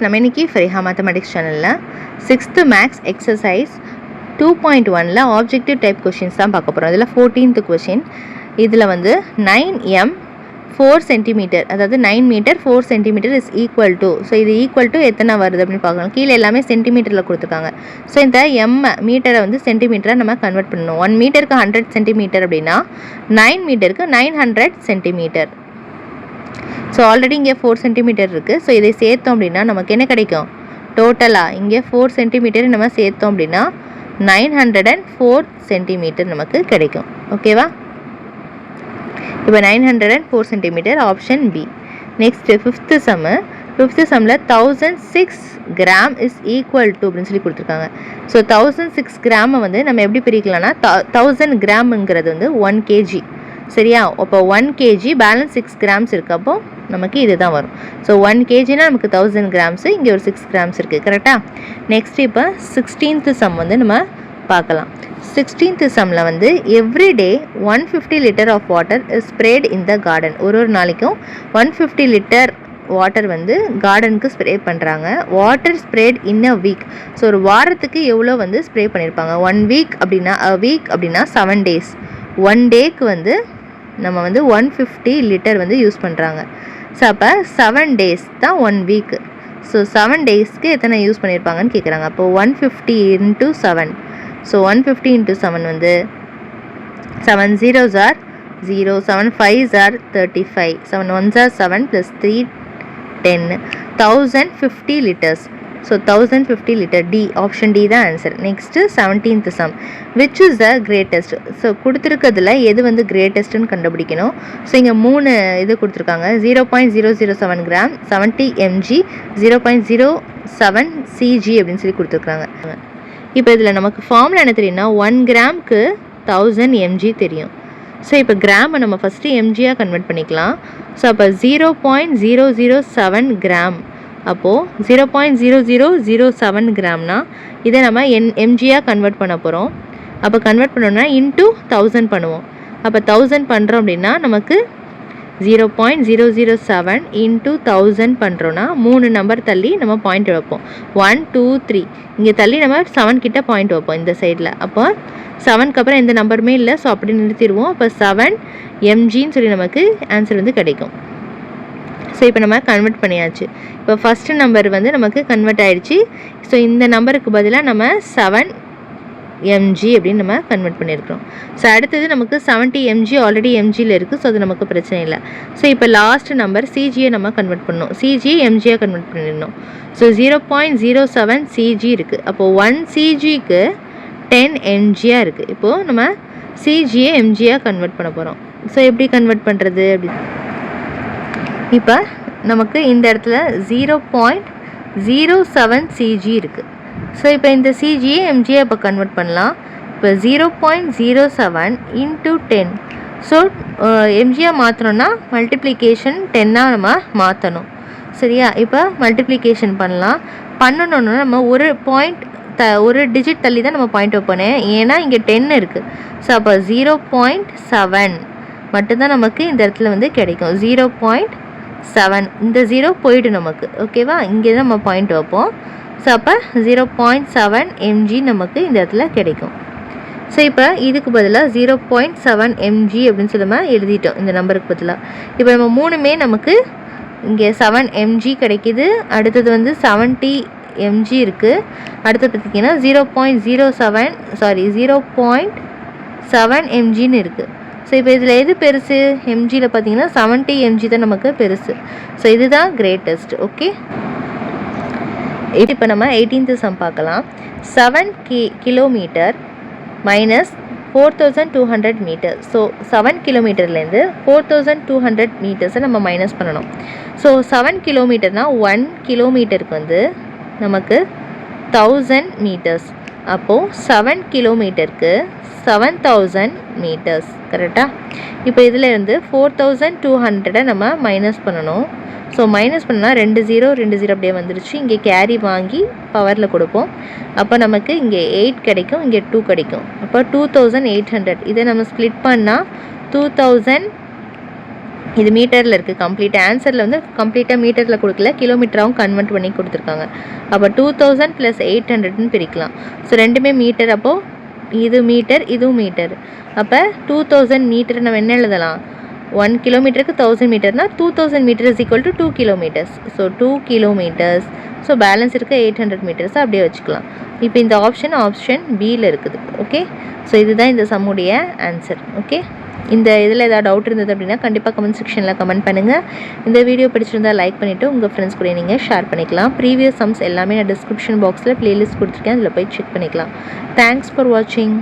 நம்ம இன்னைக்கு Fariha Mathematics சேனல்ல 6th மேக்ஸ் எக்ஸசைஸ் 2.1ல ஆப்ஜெக்டிவ் டைப் क्वेश्चंस தான் பார்க்க போறோம். இதுல 14th क्वेश्चन. இதுல வந்து 9m 4 cm அதாவது 9 metre 4 cm is equal to so இது ஈக்குவல் டு எத்தனை வருது அப்படி பார்க்கலாம். கீழ எல்லாமே சென்டிமீட்டர்ல கொடுத்திருக்காங்க. சோ இந்த m மீட்டரை வந்து சென்டிமீட்டரா நம்ம கன்வர்ட் பண்ணனும். 1 மீட்டருக்கு 100 cm அப்படினா 9 மீட்டருக்கு 900 cm. So already இங்கே 4 cm இருக்கு. ஸோ இதை சேர்த்தோம் அப்படின்னா நமக்கு என்ன கிடைக்கும்? டோட்டலாக இங்கே 4 cm நம்ம சேர்த்தோம் அப்படின்னா 904 cm நமக்கு கிடைக்கும். ஓகேவா? இப்போ 904 cm option B. Next fifth சம்மில் 1006 கிராம் இஸ் ஈக்குவல் டு அப்படின்னு சொல்லி கொடுத்துருக்காங்க. ஸோ 1006 கிராமை வந்து நம்ம எப்படி பிரிக்கலாம்னா 1000 கிராம்ங்கிறது வந்து 1 kg. சரியா? அப்போ 1 kg பேலன்ஸ் 6 கிராம்ஸ் இருக்கு. அப்போ நமக்கு இதுதான் வரும். ஸோ 1 kgனா நமக்கு 1000 கிராம்ஸ், இங்கே ஒரு 6 கிராம்ஸ் இருக்குது. கரெக்டாக? நெக்ஸ்ட் இப்போ 16th சம் வந்து நம்ம பார்க்கலாம். 16th சம்மில் வந்து every day 150 litre of water is spread in the garden. ஒரு நாளைக்கும் 150 லிட்டர் வாட்டர் வந்து கார்டனுக்கு ஸ்ப்ரே பண்ணுறாங்க. Water spread in a week. So ஒரு வாரத்துக்கு எவ்வளோ வந்து ஸ்ப்ரே பண்ணியிருப்பாங்க? 1 வீக் அப்படின்னா 7 days. 1 டேக்கு வந்து நம்ம வந்து 150 லிட்டர் வந்து யூஸ் பண்ணுறாங்க. ஸோ அப்போ 7 days தான் 1 வீக்கு. ஸோ 7 daysக்கு எத்தனை யூஸ் பண்ணியிருப்பாங்கன்னு கேட்குறாங்க. அப்போ 150 into 7. ஸோ 150 into 7 வந்து 7 zeros are 0, 7 5s are 35, 7 1s are 7 plus 3 10, 1050 liters. So 1050 litre. D option D தான் answer. Next 17th sum. Which is the greatest? So கொடுத்துருக்கிறதுல எது வந்து கிரேட்டஸ்ட்டுன்னு கண்டுபிடிக்கணும். ஸோ இங்கே 3 இது கொடுத்துருக்காங்க. 0.007 கிராம், 70 mg, 0.07 cg அப்படின்னு சொல்லி கொடுத்துருக்காங்க. இப்போ இதில் நமக்கு ஃபார்முலா என்ன தெரியும்னா 1 கிராமுக்கு 1000 mg தெரியும். ஸோ இப்போ கிராமை நம்ம ஃபஸ்ட்டு எம்ஜியாக கன்வெர்ட் பண்ணிக்கலாம். ஸோ அப்போ 0.007 கிராம். அப்போது 0.0007 கிராம்னா இதை நம்ம எம்ஜியாக கன்வெர்ட் பண்ண போகிறோம். அப்போ கன்வெர்ட் பண்ணோம்னா இன்ட்டு 1000 பண்ணுவோம். அப்போ 1000 பண்ணுறோம் அப்படின்னா நமக்கு 0.007 இன்ட்டு 1000 பண்ணுறோன்னா 3 நம்பர் தள்ளி நம்ம பாயிண்ட் வைப்போம். 1 2 3 இங்கே தள்ளி நம்ம 7 கிட்ட பாயிண்ட் வைப்போம் இந்த சைடில். அப்போ 7க்கு அப்புறம் எந்த நம்பருமே இல்லை. ஸோ அப்படி நிறுத்திடுவோம். அப்போ 7 mgன்னு சொல்லி நமக்கு ஆன்சர் வந்து கிடைக்கும். ஸோ இப்போ நம்ம கன்வெர்ட் பண்ணியாச்சு. இப்போ ஃபஸ்ட்டு நம்பர் வந்து நமக்கு கன்வெர்ட் ஆகிடுச்சு. ஸோ இந்த நம்பருக்கு பதிலாக நம்ம 7 mg அப்படின்னு நம்ம கன்வெர்ட் பண்ணியிருக்கிறோம். ஸோ அடுத்தது நமக்கு 70 mg ஆல்ரெடி mgயில் இருக்குது. ஸோ அது நமக்கு பிரச்சனை இல்லை. ஸோ இப்போ லாஸ்ட் நம்பர் சிஜியை நம்ம கன்வெர்ட் பண்ணணும். சிஜியை எம்ஜியாக கன்வெர்ட் பண்ணிடணும். ஸோ 0.07 cg இருக்குது. அப்போது 1 cgக்கு 10 mgயாக இருக்குது. இப்போது நம்ம சிஜியை எம்ஜியாக கன்வெர்ட் பண்ண போகிறோம். ஸோ எப்படி கன்வெர்ட் பண்ணுறது அப்படி? இப்போ நமக்கு இந்த இடத்துல 0.07 cg இருக்குது. ஸோ இப்போ இந்த சிஜியை எம்ஜியை இப்போ கன்வெர்ட் பண்ணலாம். இப்போ 0.07 இன்ட்டு 10. ஸோ எம்ஜியாக மாற்றணும்னா மல்டிப்ளிகேஷன் 10ஆக நம்ம மாற்றணும். சரியா? இப்போ மல்டிப்ளிகேஷன் பண்ணணுன்னா நம்ம ஒரு டிஜிட் தள்ளி தான் நம்ம பாயிண்ட் வைப்போனே. ஏன்னா இங்கே 10 இருக்குது. ஸோ அப்போ 0.7 மட்டும்தான் நமக்கு இந்த இடத்துல வந்து கிடைக்கும். 0.7 இந்த 0 போயிடும் நமக்கு. ஓகேவா? இங்கே தான் நம்ம பாயிண்ட் வைப்போம். ஸோ அப்போ 0.7 mg நமக்கு இந்த இடத்துல கிடைக்கும். ஸோ இப்போ இதுக்கு பதிலாக 0.7 mg அப்படின்னு சொல்லி நம்ம எழுதிட்டோம் இந்த நம்பருக்கு பதிலாக. இப்போ நம்ம 3மே நமக்கு இங்கே 7 mg கிடைக்கிது. அடுத்தது வந்து 70 mg இருக்குது. அடுத்தது பார்த்திங்கன்னா 0.7 mgன்னு இருக்குது. ஸோ இப்போ இதில் எது பெருசு? எம்ஜியில் பார்த்தீங்கன்னா 70 mg தான் நமக்கு பெருசு. ஸோ இதுதான் கிரேட்டஸ்ட். ஓகே, இப்போ நம்ம 18th சம் பார்க்கலாம். 7 கிலோமீட்டர் மைனஸ் 4200 மீட்டர். ஸோ 7 கிலோமீட்டர்லேருந்து 4200 மீட்டர்ஸை நம்ம மைனஸ் பண்ணணும். ஸோ 7 கிலோமீட்டர்னால் 1 கிலோமீட்டருக்கு வந்து நமக்கு 1000 மீட்டர்ஸ். அப்போது 7 கிலோமீட்டருக்கு 7000 மீட்டர்ஸ். கரெக்டாக? இப்போ இதில் இருந்து 4200 நம்ம மைனஸ் பண்ணணும். ஸோ மைனஸ் பண்ணால் 2 0 அப்படியே வந்துடுச்சு. இங்கே கேரி வாங்கி பவரில் கொடுப்போம். அப்போ நமக்கு இங்கே 8 கிடைக்கும், இங்கே 2 கிடைக்கும். அப்போ 2800. இதை நம்ம ஸ்ப்ளிட் பண்ணால் 2000 இது மீட்டரில் இருக்குது. கம்ப்ளீட்டாக ஆன்சரில் வந்து கம்ப்ளீட்டாக மீட்டரில் கொடுக்கல, கிலோமீட்டராகவும் கன்வெர்ட் பண்ணி கொடுத்துருக்காங்க. அப்போ 2000 + 800ன்னு பிரிக்கலாம். ஸோ ரெண்டுமே மீட்டர், அப்போது இது மீட்டர், இதுவும் மீட்டர். அப்போ 2000 மீட்டர் நம்ம என்ன எழுதலாம்? 1 கிலோமீட்டருக்கு 1000 மீட்டர்னால் 2000 metre is equal to 2 kilometres. So 2 kilometres. So balance இருக்க 800 மீட்டர்ஸை அப்படியே வச்சுக்கலாம். இப்போ இந்த ஆப்ஷன் பியில் இருக்குது. ஓகே, ஸோ இதுதான் இந்த சம்முடைய ஆன்சர். ஓகே, இந்த இதில் ஏதாவது டவுட் இருந்தது அப்படின்னா கண்டிப்பாக கமெண்ட் செக்ஷனில் கமெண்ட் பண்ணுங்கள். இந்த வீடியோ பிடிச்சிருந்தால் லைக் பண்ணிவிட்டு உங்கள் ஃப்ரெண்ட்ஸ் கூட நீங்கள் ஷேர் பண்ணிக்கலாம். ப்ரீவியஸ் சம்ஸ் எல்லாமே நான் டிஸ்கிரிப்ஷன் பாக்ஸில் ப்ளேலிஸ்ட் கொடுத்துருக்கேன், அதில் போய் செக் பண்ணிக்கலாம். தேங்க்ஸ் ஃபார் வாட்சிங்.